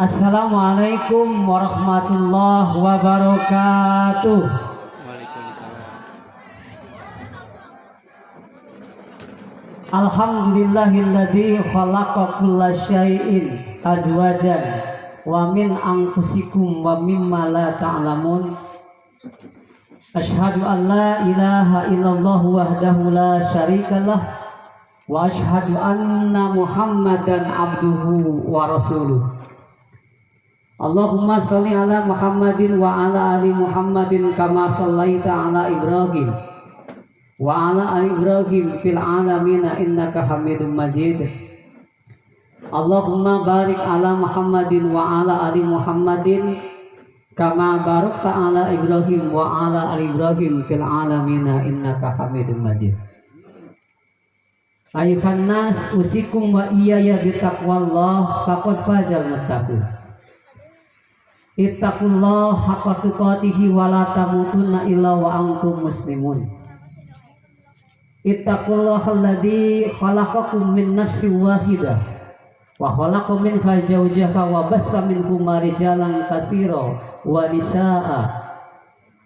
Assalamualaikum warahmatullahi wabarakatuh. Alhamdulillahilladzi khalaqa kulla syai'in azwajan wa min anfusikum wa mimma la ta'lamun. Asyhadu an la ilaha illallah wahdahu la syarikalah wa asyhadu anna Muhammadan abduhu wa rasuluh. Allahumma sholli ala Muhammadin wa ala ali Muhammadin kama shallaita ala Ibrahim wa ala ali Ibrahim fil alamin innaka Hamidum Majid. Allahumma barik ala Muhammadin wa ala ali Muhammadin kama barakta ala Ibrahim wa ala ali Ibrahim fil alamin innaka Hamidum Majid. Ayuhan nas usikum wa iyaya bitaqwallah faqad fazal muttaqun. Ittaqullah haqqa tuqatih wa la tamutunna illa wa antum muslimun. Ittaqullahal khalaqakum min nafsin wahidah wa khalaqa minha zawjaha wa bassa minhuma rijalan katsira wa nisaa.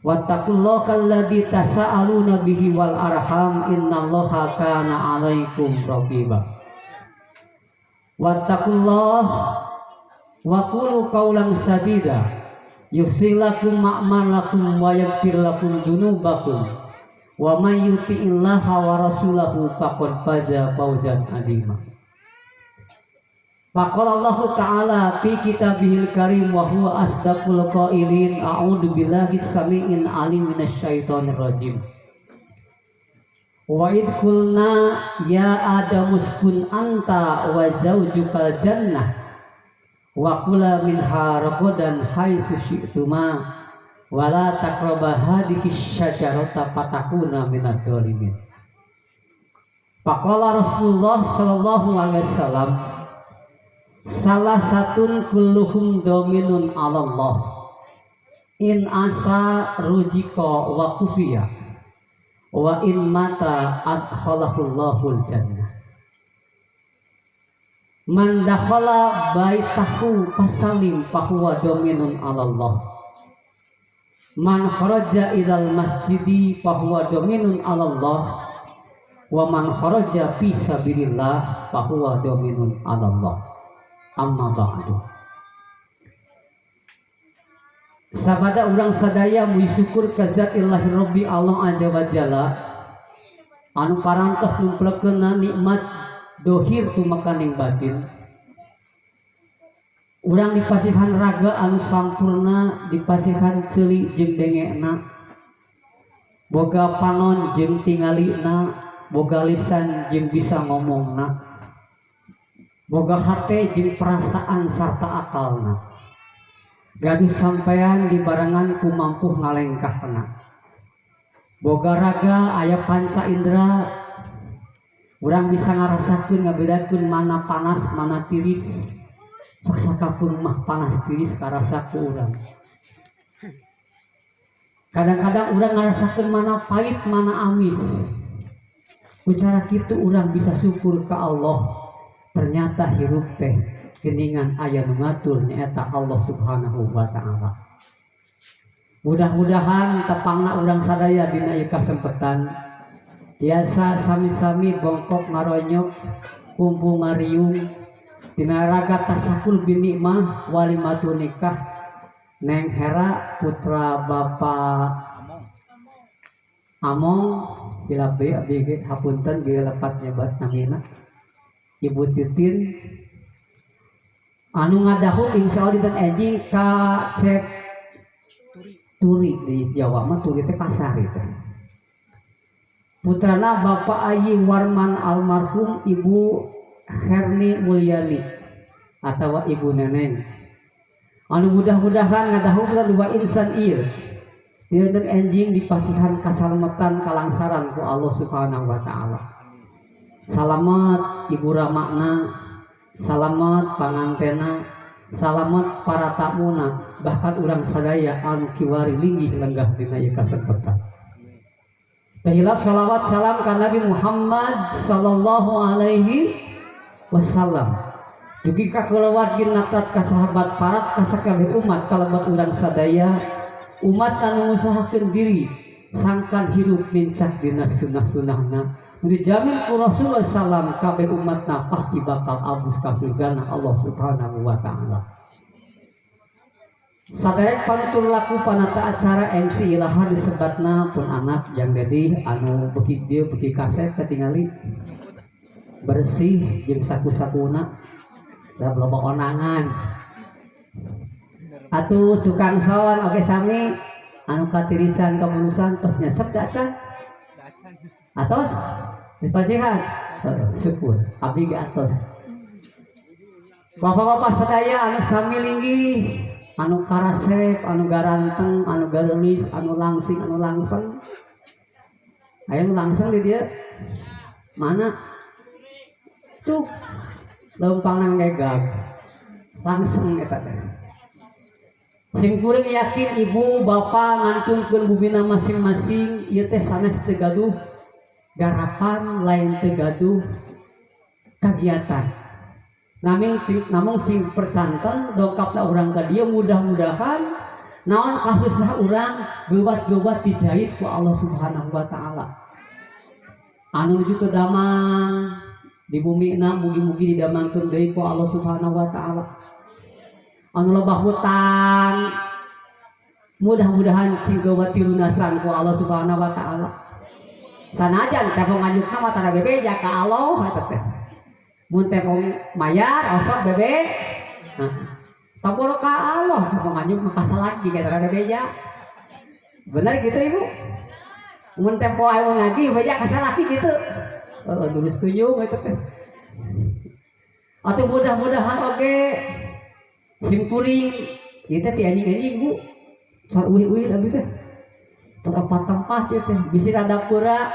Wattaqullahal ladzi tasaaluna bihi wal arham innallaha kana 'alaikum raqiba. Wattaqullah wa qulu qawlan sadida yusilakum ma'malakum wa yaghfir lakum dzunubakum wa may yuti'illaha wa rasulahu faqad faza fawzan 'azima. Faqala Allah Ta'ala fi kitabihil karim wa huwa asdaqul qailin a'udzu billahi samii'il 'alim minasy syaithanir rajim. Wa id qulna ya adamu uskun anta wa zawjukal jannah wa kula minha ragadan haitsu syi'tuma wa la taqraba hadhihi syajarata fatakuna minadh dhalimin. Faqala Rasulullah sallallahu alaihi wasallam salah satun kulluhum dominun 'ala Allah in asa rujika wa kufiya wa in mata adkhalahullahu jannah. Man dakhala baitahu fasalim fahuwa dominun 'ala Allah. Man kharaja ilal masjidi fahuwa dominun 'ala Allah. Wa man kharaja fi sabilillah fahuwa dominun 'ala Allah. Amma ba'du. Sabada urang sadaya muji syukur ka zat Ilahi Rabbi Allah azza wa jalla anu parantos numplekeun nikmat dohir tumekaning batin. Urang dipasihan raga anu sampurna, dipasihan ceuli jeung dengena, boga panon jeung tingalina, boga lisan jeung bisa ngomongna, boga hate jeung perasaan sarta akalna, gaduh sampean dibarengan ku mampuh ngalengkahna, boga raga aya panca indera. Urang bisa ngarasakeun ngabedakeun mana panas mana tiris. Sok sakapun mah panas tiris karasa ku urang. Kadang-kadang urang ngarasakeun mana pahit mana amis. Ku cara kitu urang bisa syukur ka Allah. Ternyata hirup teh geuningan aya nu ngatur nyaeta Allah Subhanahu wa taala. Mudah-mudahan tepangna urang sadaya dina ieu kasempetan biasa sami-sami bongkok ngaronyok kumpul ngariung dina raga tasakul binikmah walimatu nikah Neng Hera putra Bapak Among bila abdi hapunten bila lepat nyebat namina Ibu Titin anu ngadahuk insyaallah dinten enjing ka cek turi di Jawa mah turi teh kasar itu. Putrana Bapak Ayi Warman almarhum Ibu Herni Mulyani atau Ibu Neneng. Anu mudah-mudahan ngadahukeun dua insan ieu. Dinten enjing dipasihan kasalamatan kalangsaran ku Allah Subhanahu wa taala. Salamet Ibu Ramakna, salamet pangantena, salamet para tamuna, bahkan urang sadaya anu kiwari linggih lenggah dina ieu kasempetan. Tahilap salawat salam ka Nabi Muhammad sallallahu alaihi wasallam. dugi ka kulawargi natrat ka sahabat parat ka sakabeh umat kalabat urang sadaya umat anu ngusahakeun diri sangkan hirup mincak dina sunah-sunahna dijamin ku Rasulullah salam kabeh umatna pasti bakal abus ka surgana Allah Subhanahu wa taala. Saderek panutur laku panata acara MC ilaha disebatna pun anak yang jadi anu beuki dieu beuki kaset ketingali bersih jeung saku-sakuna da loba onangan atuh tukang sawan oge sami anu katirisan kemulusan tos nyesep da can atos dipasihan syukur abdi ge atos bapak-bapak sadaya anu sami linggih anu karasep anu garanteng anu geulis anu langsing anu langseng aya nu langseng di dieu mana tuh leumpang nang gegag langseng eta teh sing kuring yakin ibu bapak ngantunkeun bubina masing-masing ieu teh sanes teu gaduh garapan lain teu gaduh kagiatan namun cing percanten dongkapna urang ka dieu mudah-mudahan naon kasusah urang geubat-geubat dijahit ku Allah Subhanahu wa taala anu nuju teu damang di bumi na mugi-mugi didamangkeun deui ku Allah Subhanahu wa taala anu loba hutang mudah-mudahan cing geubat dilunasan ku Allah Subhanahu wa taala sanajan tepung nganyukna mah tara bebeja ka Allah eta teh mun tepung mayar osok bebe taboro ka Allah tepung nganyuk mah kasalaki ka tara bebeja bener gitu ibu mun tempo ayo ngaji beja kasalaki gitu lurus tuyung eta teh atuh mudah-mudahan oge sim kuring ieu teh ti anjing-anjing Bu sar uwi-uwi abdi teh tempat-tempat ieu teh bisi rada pura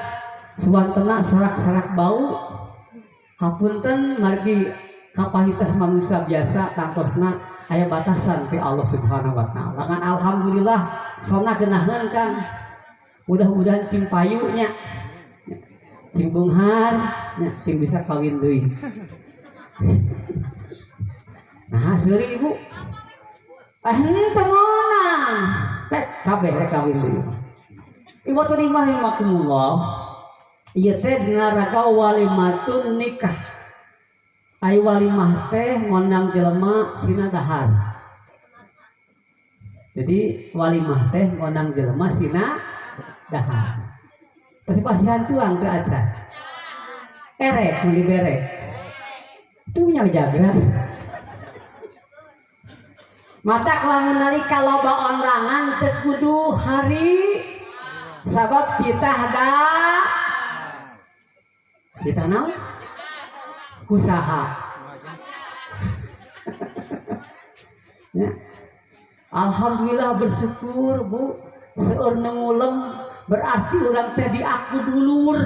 suantena sarak-sarak bau hapunten margi kapasitas manusia biasa tangtosna aya batasan ti Allah Subhanahu wa taala ngan alhamdulillah sona geunaheun Kang mudah-mudahan cing payu nya cing beunghar nya cing bisa kawin deui nah seuri Ibu teu meunang teh kabeh rek kawin deui Ibu terima rahimakumullah ieu teh dina rangka walimatun nikah ai walimah teh ngondang jelema sina dahar jadi walimah teh ngondang jelema sina dahar pasti-pasihan tuang teu acan erek mun diberek tuh nya jagra mata kelamun nalika loba ondangan teu kudu hari sabab kita naon kusaha ya. Alhamdulillah bersyukur Bu seueur ngulem berarti urang teh diaku dulur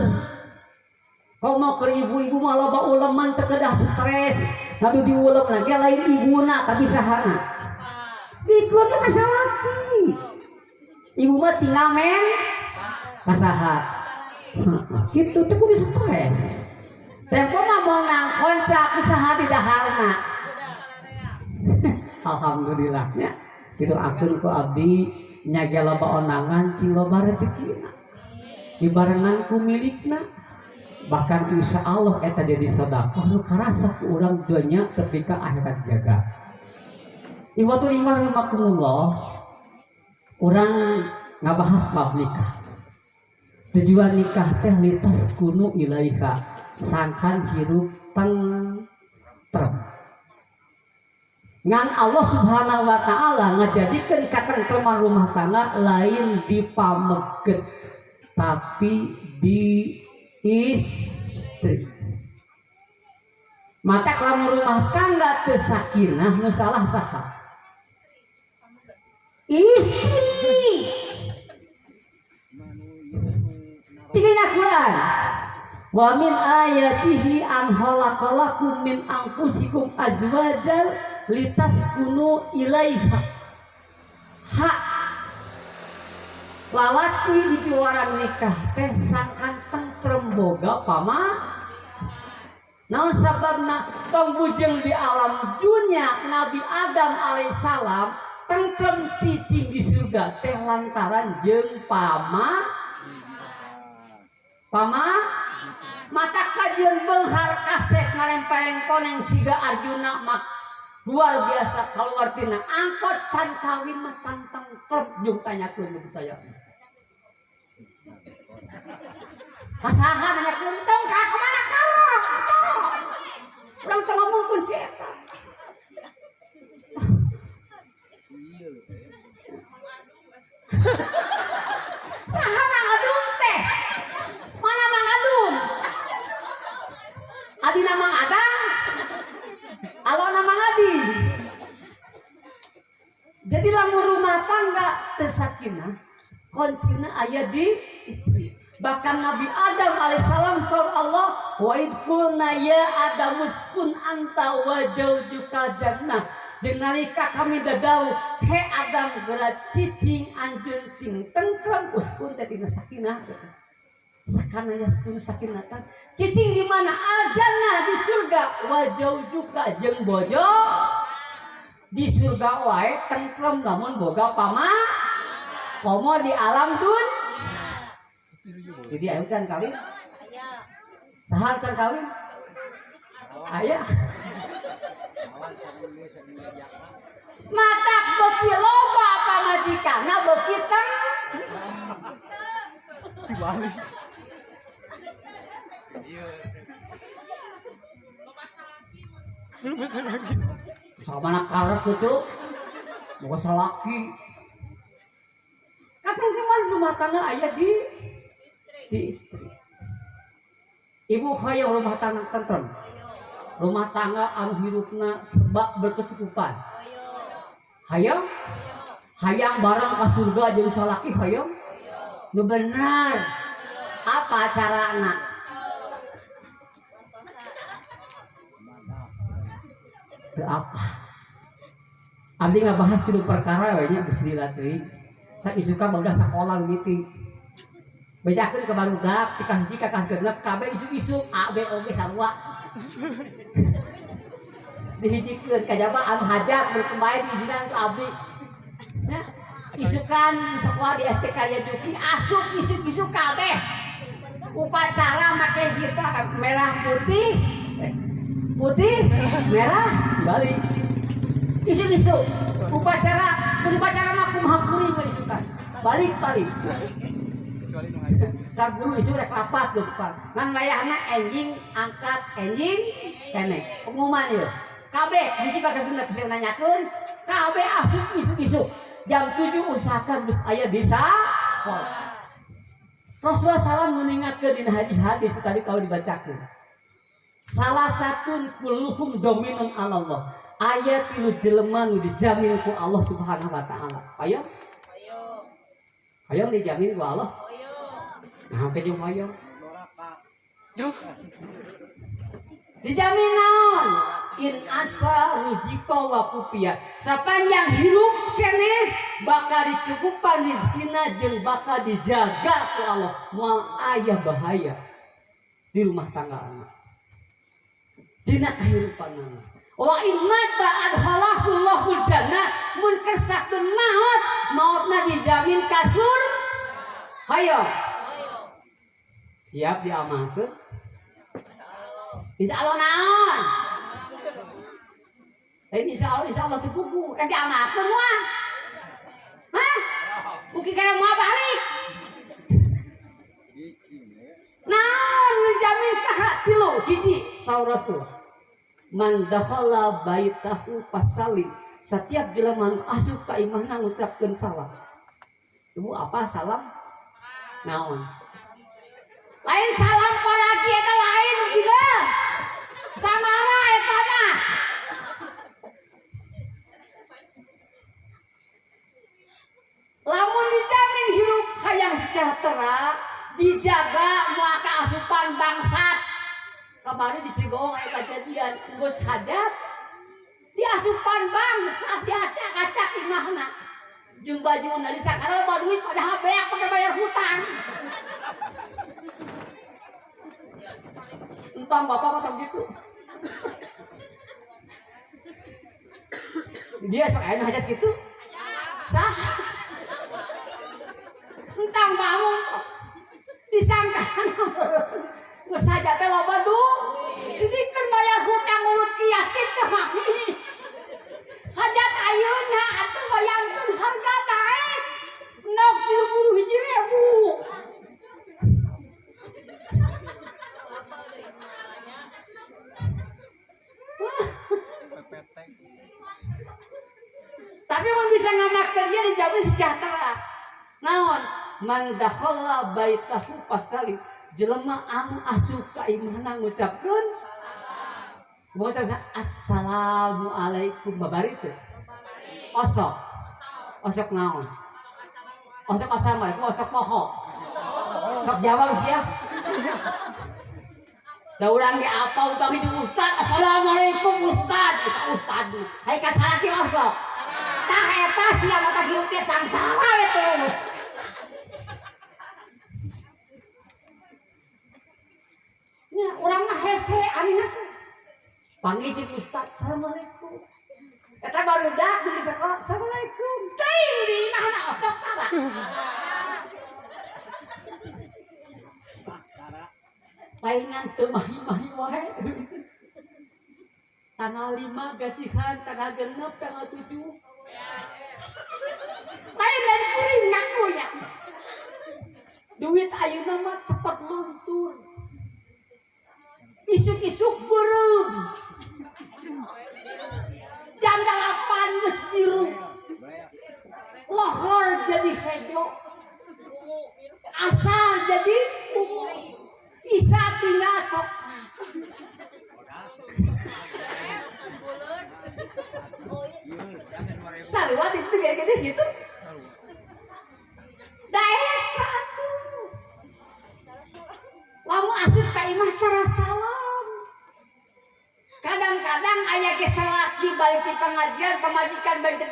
komo keur ibu-ibu mah loba uleman teu kedah stres ngadu diulem lagi lain ibuna tapi sahana bikuan teh kasalaki ibu mah tinggal men kasaha gitu teh kudu stres tempo mah mau ngangkon sakusaha di daharna alhamdulillahnya gitu akun ku abdi nyage loba onangan cing loba rezekina dibarengan ku milikna bahkan insya Allah eta jadi sedekah nu karasa ku urang duanya tepi ka akhirat jaga iwatu imah rahimakumullah urang ngabahas bab nikah tujuan nikah teh litas kunu ilaika sangkan hirup tentrem ngan Allah Subhanahu wa taala ngajadikeun katentreman rumah tangga lain dipameget tapi di istri mata lamun rumah tangga teu sakinah nu salah saha istri tinggalnya Quran wa min ayatihi an khalaqalakum min anfusikum azwajan litaskunu ilaiha hak lalaki di piwaran nikah teh sangkan tentrem boga pama naon sababna tong bujeng di alam dunia Nabi Adam alaihissalam tentrem cicing di surga teh lantaran jeung pama mata kajian benghar kasek ngarempeng koneng siga Arjuna mak luar biasa keluar tina angkot can kawin mah cantang trep jeung tanyakeun percaya kasaha nanyakeun tong ka kemana karo urang teu ngomongkeun si eta saha mangadung teh mana mangadung adina mang adang alona mang adi jadi lamun rumah tangga teu sakinah kuncina aya di istri. Bahkan Nabi Adam alaihissalam surah Allah wa id qulna ya Adam uskun anta wa zawjuka jannah jeung nalika kami dadau he Adam geura cicing anjeun cing tentrem uskun teh dina sakinah sakana yaskun sakinatan cicing di mana al jannah di surga wa zawjuka jeung bojo di surga wae tentrem lamun boga pama komo di alam dunia. Jadi ayo can kawin? Sahar can kawin? Aya. Matak beki loba apa majikana beki tang. Dibalik. Iya. Belum bisa lagi. Sama nak karep kucu. Mau salaki. Katong cuman rumah tangga aya di istri. Ibu hayang rumah tangga tentrem. Rumah tangga anu hidupna bak berkecukupan. Hayang? Hayang barang ka surga jeung salaki hayang? Nu bener. Apa carana? Teu apa. Abdi ngabahas tilu perkara we nya geus dilatih. Saisuka boga sakola meeting. Bedakeun ke barudak ti kasih ka kas genep kabeh isu-isu A B O G sarua. Dihijikeun kajaba anu hajat berkembae diizinkan ku abdi. Ya, isukan sekolah di ST Karya Juki asup isu-isu kabeh. Upacara make kita merah putih. Putih, merah, balik. Isu-isu upacara mah kumaha kuring isukan. Balik. Sa guru isu rek rapat geus Pak. Ngan layahna enjing angkat enjing kene. Pengumuman ieu. Kabeh hiji bagas dina bisa nanyakeun, kabeh asup isu-isu. Jam 7 usahakan geus aya di sakola. Rasulullah sallam meningatkeun dina hadis tadi kau dibacakeun. Salah satun kulluhum dominun Allah. Aya tilu jelema nu dijamin ku Allah Subhanahu wa taala. Hayang? Hayang dijamin ku Allah. Nah, kejung hayang. Dijamin naon? In asa rujika wa kupiya. Sapanjang hirup keneh bakal dicukupan rezekina jeung bakal dijaga ku Allah. Moal aya bahaya di rumah tangga anak. Dina kahirupan anak. Wa in mata adhalahul jannah mun kersakeun mautna dijamin kasur. Hayang. Siap diamalkeun? Insyaallah naon? Insyaallah teu kuku, rek diamalkeun moal. Hah? Mungkin kana moal balik. Naon dijamin saha tilu hiji saur Rasul. Man dakhala baitahu fasalim. Setiap jelema asup ka imahna ngucapkeun salam. Ibu apa salam? Naon? Lain salam paragi eta lain gila. Samara eta mah. Lamun dijamin hirup hayang sejahtera, dijaga moal kaasupan bangsat. Kamari di Cigoong aya kejadian geus hajat diasupan bangsat diacak-acak imahna. Jeung bajuna disakara loba duit padahal beak pake bayar hutang. Entang bapak kata gitu. Dia sok aya hajat gitu. Sah. Entang bangun disangkaan. Geus hajat teh loba tuh. Sidikeun bayar hutang urut kias kitu mah. Hajat ayeuna atuh bayangkeun harga naik. 60.000. Tapi mun bisa ngamak kerja dijamin sejahtera. Naon? Man dakhala baitahu fasalih. Jelema anu asup ka imahna ngucapkeun assalamualaikum babari teh. Osok. Osok naon? Osok assalamualaikum, osok poho. Sok jawab sia. Da urang ge apa upami jeung ustad, assalamualaikum ustad, eta ustad. Hai ka salaki osok. Tah eta sia mata hirup teh sangsara we terus. Nya urang mah hese anina teh. Panggil jeung ustad, assalamualaikum. Eta barudak di sekolah, assalamualaikum. Teuing di imahna osok tara. Paingan teu mahi-mahi wae. Tanggal 5 gajihan, tanggal 6, tanggal 7. Lain dari kuring ngakunya. Duit ayeuna mah cepet luntur. Isuk-isuk beureum. Jam 8 geus biru. Lohor jadi hejo. Asal jadi ungu. Isa tinggal coklat. Sarua itu gede gitu. Daek atuh. Lamu asup ka imah tara salam. Kadang-kadang aya ge salaki balik ti pengajian, pamajikan balik ti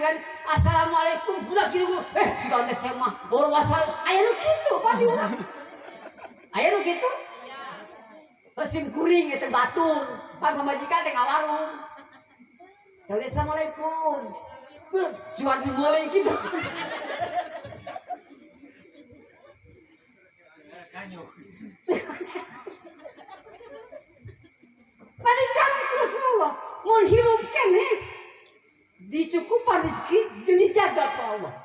assalamualaikum budak kieu. Sudah teh saya mah baru wasal. Aya nu kitu Pak di urang. Aya nu kitu. Mesin kuring itu batur, pan pemajikan teh ngawarung. Assalamualaikum. Jual mulai gitu. Pada zaman Rasulullah, mun hirup keneh dicukupan rezeki jeung dijaga ku Allah.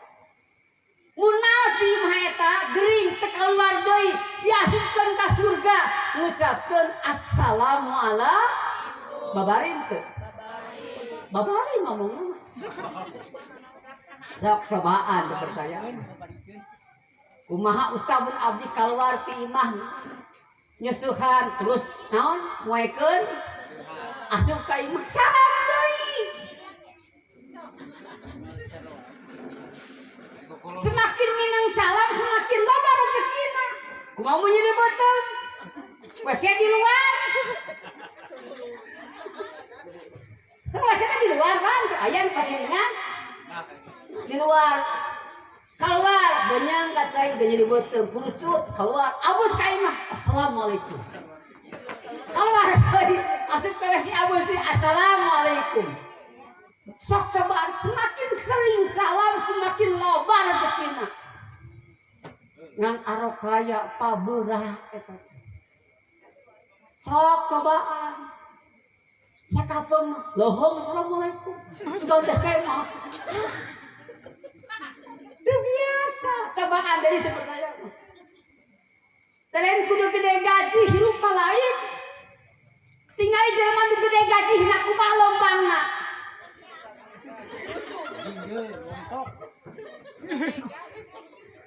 Mun mati mah eta gering teu kaluar deui, diasupkeun ka surga, ngucapkeun assalamualaikum. Babarin teu? Babarin ngomongna. Sok cobaan teu percaya. Kumaha ustaz mun abdi kaluar ti imah nyusuhan terus naon moekeun asup ka imah salam deui. Semakin minang salam semakin loba rezekina. Kumaha mun jadi beuteung? WC di luar. WC di luar kan aya nu palingan. Di luar. Keluar benyang kacai udah jadi beuteung kudu curut keluar abus ka imah assalamualaikum. Keluar deui asup ka WC abus assalamualaikum. Sok cobaan semakin sering salam semakin loba rezekina. Ngan arokaya pabeurah eta. Sok cobaan. Sakapeung lohong assalamualaikum. Sudah teh saya mah. Itu biasa cobaan dari itu percaya. Teren kudu gede gaji hirup lain. Tinggal jelema nu gede gaji hina kumaha lompangna.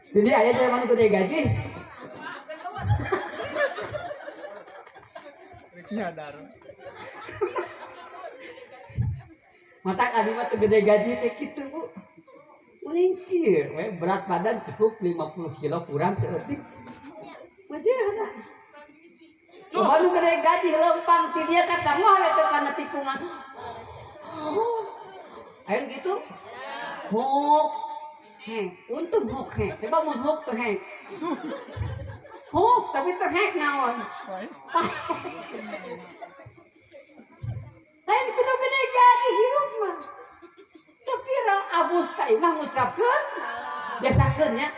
Jadi aya jelema nu gede gaji. Nyadar. Matak adi mah teu gede gaji teh kitu, Bu. Meningkir, berat badan cukup 50 kilo kurang seeutik. Majeuna. Coba nu gede gaji lempang ti dia kata moh we teu kana tikungan. Ayo gitu. Hok. Heh, untung hok heh. Coba mun hok teu heh. Hok tapi teu heh naon? Lain kudu gede gaji hirup mah. Teu abus ka imah ngucapkeun biasakeun nya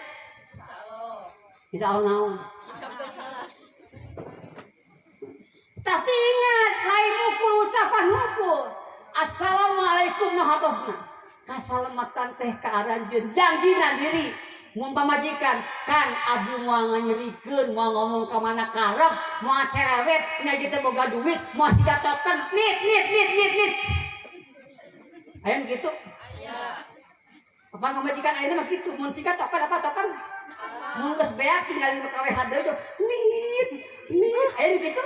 insyaallah naon tapi ingat lain ukul ucapan hukul assalamualaikum nahatosna kasalamatan teh kaaranjeun janjina diri mun pamajikan kan abdi moal nganyerikeun moal ngomong ka mana karep moal cerewet nya kitu boga duit moal sigatokeun nit aya kitu apa pamajikan ayeuna mah kitu mun sigatokeun apa token mun geus beak tinggal di kawe hadeung nit aya kitu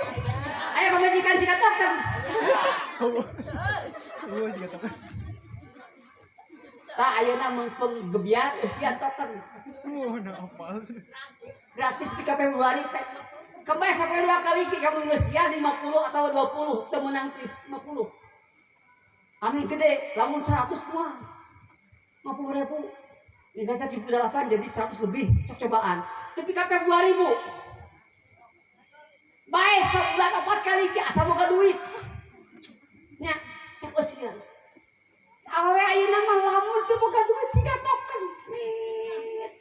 aya pamajikan sigatokeun tak ayeuna mengpeng gebiar usia token gratis di Februari teh kembali sampai 2 kali kamu ngeusia 50 atau 20 teu meunang 50 amin gede lamun 100 mah 50.000 investasi 78 jadi 100 lebih sok cobaan tapi ka Februari Bu bae sok bulan 4 kali asa boga duit nya sok usia awe ayeuna mah lamun teu boga duit siga token nit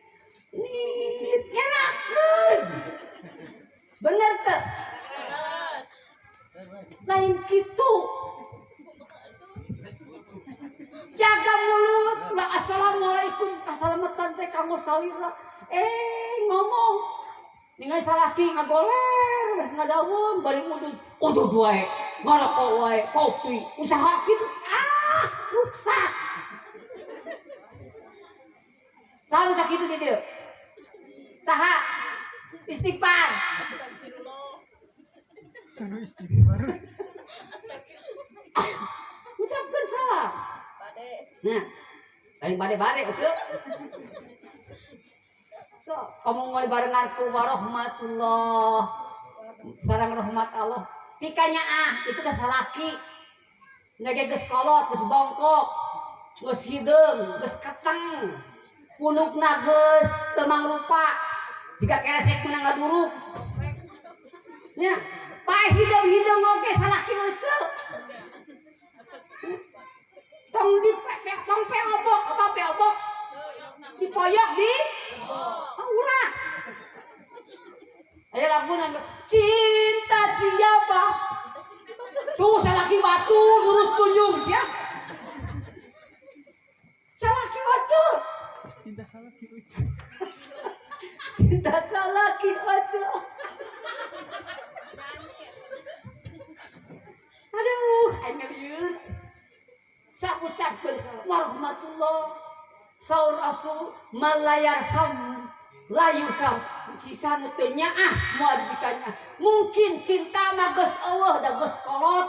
ngerakeun bener teh lain kitu jaga mulut lah assalamualaikum kasalamatan teh kanggo salira ngomong ningali salaki ngagoler ngadawung bari udud wae ngarokok wae kopi usaha kitu rusak saha sakitu di dieu saha istighfar kana istighfar ucapkeun salah nah lain bade ucap so ngomong barengan ku warahmatullah sareng rahmat Allah pikanya itu teh salaki ngage geus kolot geus bongkok geus hideung geus keteng punukna geus teu mangrupa jika keresek meunang ngaduruk nya pae hideung oge salaki euceu tong peobok apa peobok dipoyok di ulah aya lagu cinta siapa tuh salaki batu lurus tunjung sia salaki batu cinta salaki batu aduh anya lieur saucapkeun warahmatullah saur asul malayarham layurkam sisa nutenya moal dipikanya mungkin cinta mah geus eueuh da geus kolot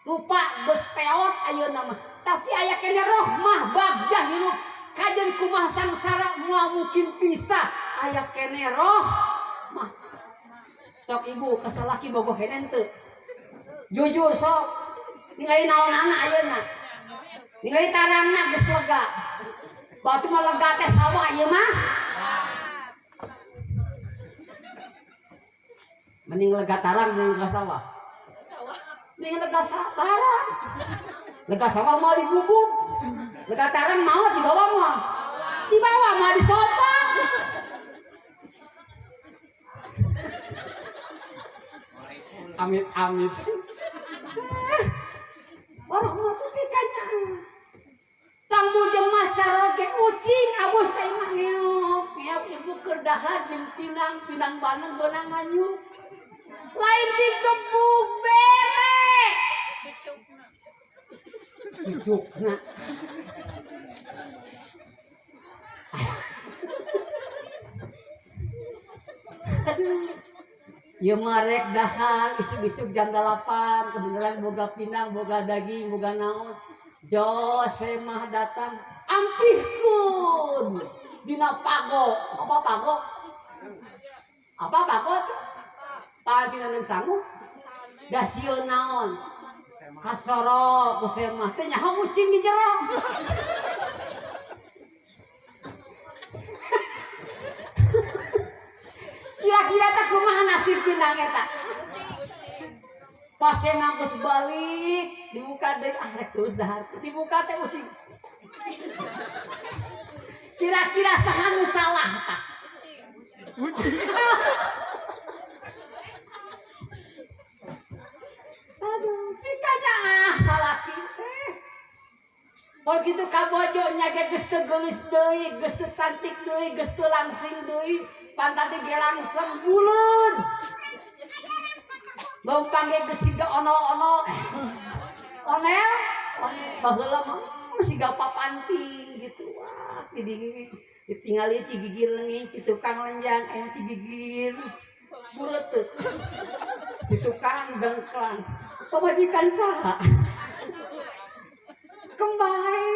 rupa geus peot ayeuna mah tapi aya kene roh mah bagjah hirup kajen kumaha sangsara moal mungkin pisah aya kene roh mah sok ibu kasalaki bogoh henen teu jujur sok ningali naonana ayeuna ningali tarangna geus lega batu mah lega teh sawah ieu mah mending lega tarang mending lega sawah mending lega tarang lega sawah mah digubuk lega tarang mau di bawah mah disopak amit warahmatullahi kanya tamu jemaah caroge ucing abos ka imah ngeok ibu kerdahan jeung pinang baneng beunang nganyuk lain dikebuk bere cucukna ieu mah rek dahar isuk-isuk jam 8 kebenaran boga pinang boga daging boga naon jos mah datang ampihkeun dina pago apa pago patina nang sangu da sieun naon kasoro kuseh mah teh nyaho ucing di jero kira-kira teh kumaha nasib pinang eta pas emang geus balik dibuka deui rek terus dahar dibuka teh ucing Kira-kira saha nu salah tah? Aduh, pikanya salah kita. Pol kitu kabojo nya geus teu geulis deui, geus teu cantik deui, geus teu langsing deui, pantadi ge langsung buleun. Bau panggil geus siga ono-ono. Onel, baheula mah siga papanting gitu. Wah, ditinggali ti gigir leunging ti tukang lenjang aya ti gigir bureuteu. Ti tukang dengklang. Pamajikan saha? Kembae.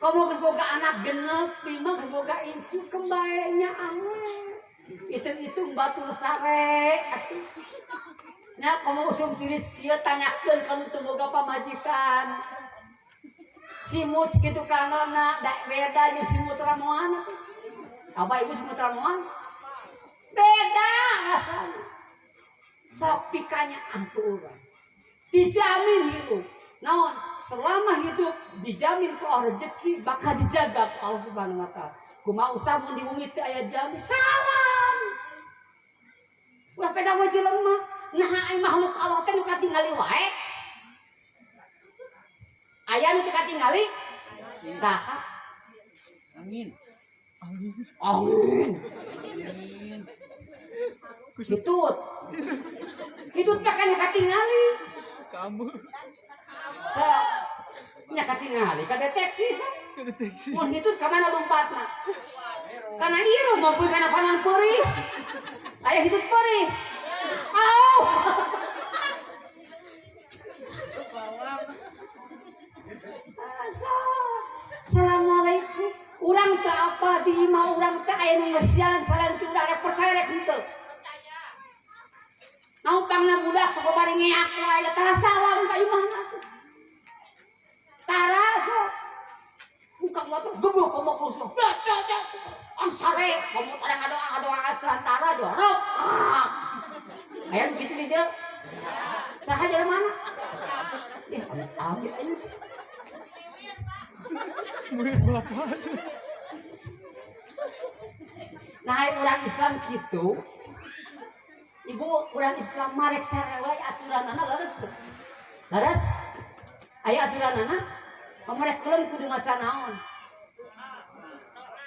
Komo geus boga anak genep, 5 geus boga incu kembae nya aneh. Hitung-hitung batur sare atuh. Nya komo usum tiris kieu tanyakeun ka nu teu boga pamajikan. Simut kitu kanana da beda jeung simut ramoan atuh. Abah ibu simut ramoan? Beda rasana. Sapikanya angku urang. Dijamin hidup. Naon? Selama hidup dijamin ku rezeki bakal dijaga ku Allah Subhanahu wa taala. Kumaha ustaz mun di bumi teu aya jamin? Salam. Ulah peda we jelema, nah ai makhluk Allah teh nu katingali wae. Aya nu teu katingali? Saha? Angin. Hitut. Hitut teh kan katingali. Kamu. Nya katingali kadeteksi sa. Kedeteksi. Mun hitut ka mana lompatna? Kana ieu maupun kana panan peurih. Aya hitut peurih. Au. Assalamualaikum. Urang teh apa di imah urang teh aya nu ngesian selain ti urang rek percaya rek henteu. Naupangna budak sakobari ngeak wae tara salam ka imahna tuh. Tara so. Buka motor geblok ka motor so. Ansare komo tara ngadoa acan tara dorok. Aya nu kitu di dieu. Saha jalan mana? Ya, amit aja. Murid bapak aja. Nah, orang Islam gitu. Ibu orang Islam marek sarewai aturanana laras teu? Laras? Aya aturanana? Pamarek keulem kudu maca naon?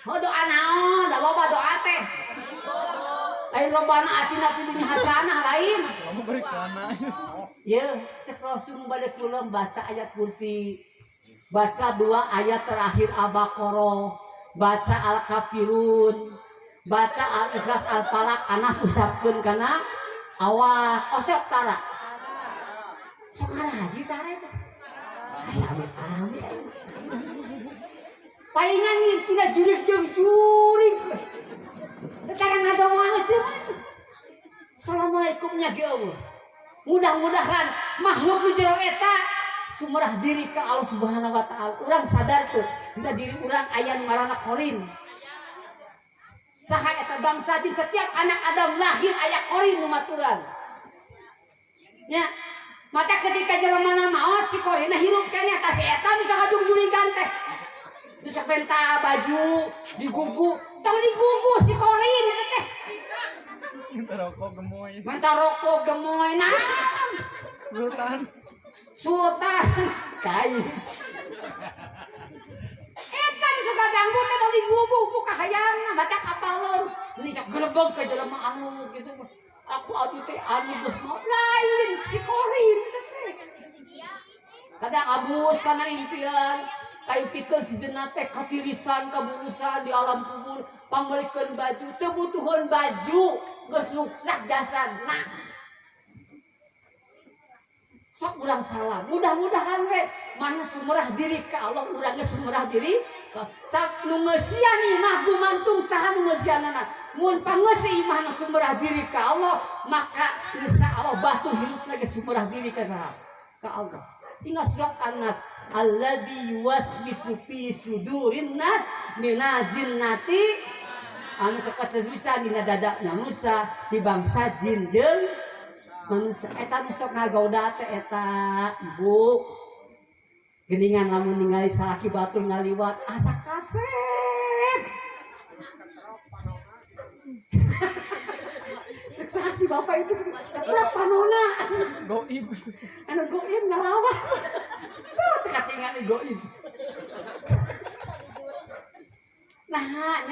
Mau doa naon? Da loba doa teh. Lain lobana atina kudu hasanah lain. Kamu beri kana. Ye, cek Rasul bade keulem baca ayat kursi. Baca 2 ayat terakhir Al-Baqarah, baca Al-Kafirun, baca Al-Ikhlas Al-Falaq, anas usapkeun kana awal osep tara. Sok haji tara eta. Amit-amit. Palingan tidak jurik jeung jurik. Tara ngadoa aja. Assalamualaikumnya ge Allah. Mudah-mudahan makhluk di jero eta sumerah diri ke Allah Subhanahu wa taala. Urang sadar tuh, dina diri urang aya nu ngaranna Qorin. Saha eta bangsa di setiap anak Adam lahir aya Qorin nu maturan. Nya, mata ketika jelema maot si Qorinna hirup keneh eta si eta bisa kadung-durigan teh. Bisa penta baju digugu, tong digugu si Qorin eta teh. Minta rokok gemoy. Manta rokok gemoy naon? Sultan. Sultan kain. Eta di suka ganggu teh tong digugu ka hayangna batak apaleun. Ini sok grebeg ka jelema anu gitu. Aku adu teh anu geus mau lain si Qorin teh. Kadang abus kana impian kayu pikeun si jeuna teh katirisan kaburusan di alam kubur pambalikeun baju teu butuhun baju geus ruksak jasadna. Sok urang salah. Mudah-mudahan we mana sumerah diri ka Allah urangnya sumerah diri. Sak nu ngeusian imah gumantung saha nu ngeusianana. Mun pangeus imah nu sumerah diri ka Allah, maka insyaallah batu hirupna ge sumerah diri ka saha? Ka Allah. Tinggal surat An-Nas, alladzi yuwaswisu fi sudurin nas minal jinnati anu kekecewisan dina dadana manusia di bangsa jin jeung manusia. Eta nu sok ngagoda teh eta ibu Geningan lamun ningali salaki batur ngaliwat asa kaset. Cek saksi bapak itu ketrok panona. Goib. Anu goib ngalawat. Tuh teka tinggal goib. Nah,